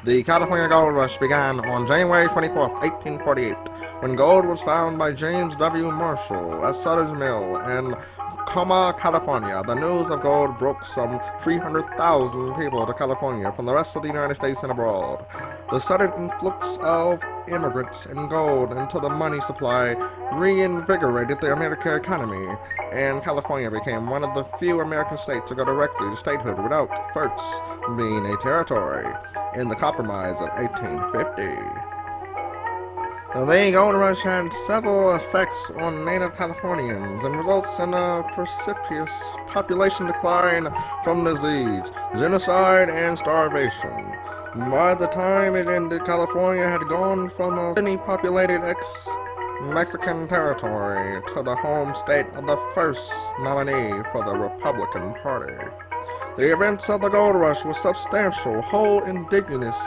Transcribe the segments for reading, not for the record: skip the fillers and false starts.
The California Gold Rush began on January 24th, 1848, when gold was found by James W. Marshall at Sutter's Mill in Coma, California. The news of gold broke some 300,000 people to California from the rest of the United States and abroad. The sudden influx of immigrants and gold into the money supply reinvigorated the American economy, and California became one of the few American states to go directly to statehood without first being a territory in the Compromise of 1850. The gold rush had several effects on native Californians and results in a precipitous population decline from disease, genocide, and starvation. By the time it ended, California had gone from a thinly populated ex-Mexican territory to the home state of the first nominee for the Republican Party. The events of the gold rush were substantial. Whole indigenous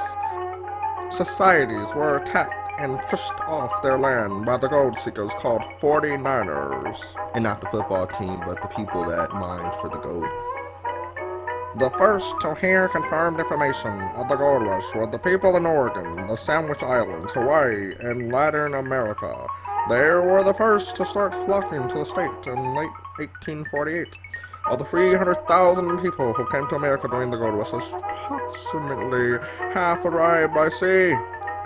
societies were attacked and pushed off their land by the gold seekers called 49ers. And not the football team, but the people that mined for the gold. The first to hear confirmed information of the gold rush were the people in Oregon, the Sandwich Islands, Hawaii, and Latin America. They were the first to start flocking to the state in late 1848. Of the 300,000 people who came to America during the gold rush, approximately half arrived by sea,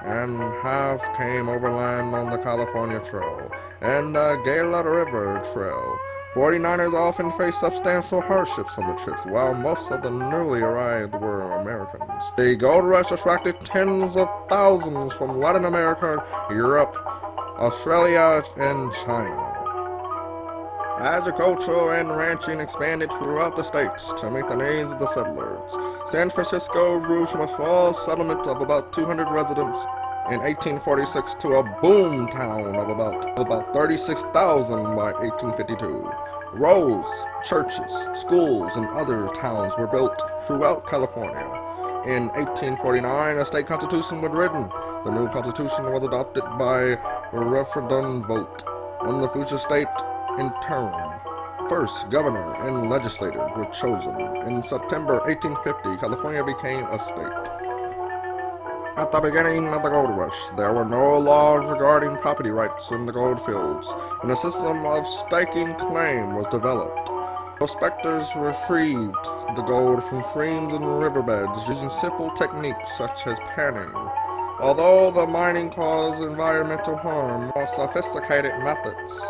and half came overland on the California Trail and the Gila River Trail. 49ers often faced substantial hardships on the trips, while most of the newly arrived were Americans. The gold rush attracted tens of thousands from Latin America, Europe, Australia, and China. Agriculture and ranching expanded throughout the states to meet the needs of the settlers. San Francisco grew from a small settlement of about 200 residents in 1846 to a boom town of about 36,000 by 1852. Roads, churches, schools, and other towns were built throughout California. In 1849, a state constitution was written. The new constitution was adopted by referendum vote on the future state interim. First, governor and legislators were chosen. In September 1850, California became a state. At the beginning of the gold rush, there were no laws regarding property rights in the gold fields, and a system of staking claim was developed. Prospectors retrieved the gold from streams and riverbeds using simple techniques such as panning. Although the mining caused environmental harm, more sophisticated methods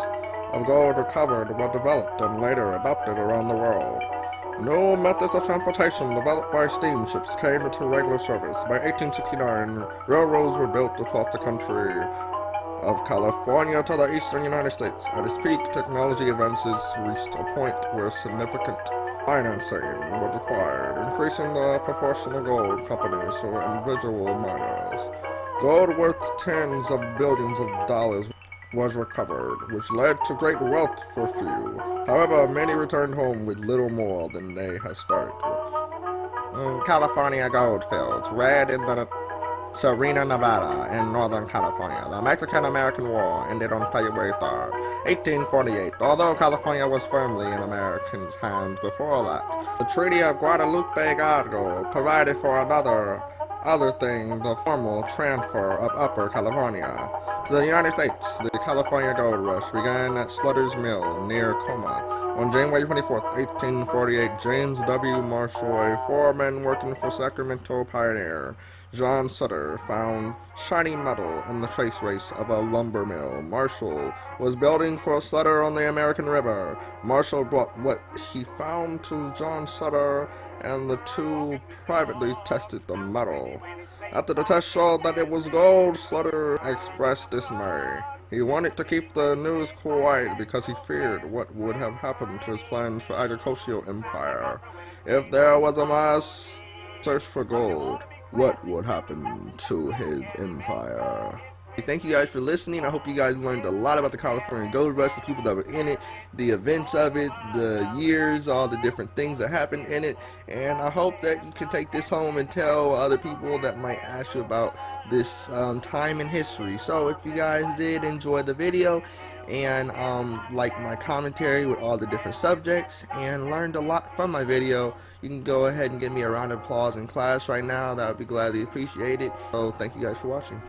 of gold recovered were developed and later adopted around the world. New methods of transportation developed by steamships came into regular service. By 1869, railroads were built across the country of California to the eastern United States. At its peak, technology advances reached a point where significant financing was required, increasing the proportion of gold companies to individual miners. Gold worth tens of billions of dollars was recovered, which led to great wealth for few. However, many returned home with little more than they had started with. California gold fields, red in the Serena, Nevada, in Northern California. The Mexican-American War ended on February 3rd, 1848, although California was firmly in Americans' hands before that. The Treaty of Guadalupe Hidalgo provided for other thing, the formal transfer of Upper California to the United States. The California Gold Rush began at Sutter's Mill near Coma. On January 24, 1848, James W. Marshall, a foreman working for Sacramento pioneer John Sutter, found shiny metal in the trace race of a lumber mill. Marshall was building for Sutter on the American River. Marshall brought what he found to John Sutter, and the two privately tested the metal. After the test showed that it was gold, Sutter expressed dismay. He wanted to keep the news quiet because he feared what would have happened to his plans for agricultural empire. If there was a mass search for gold, what would happen to his empire? Thank you guys for listening. I hope you guys learned a lot about the California Gold Rush, the people that were in it, the events of it, the years, all the different things that happened in it. And I hope that you can take this home and tell other people that might ask you about this time in history. So if you guys did enjoy the video and liked my commentary with all the different subjects and learned a lot from my video, you can go ahead and give me a round of applause in class right now. That would be gladly appreciated. So thank you guys for watching.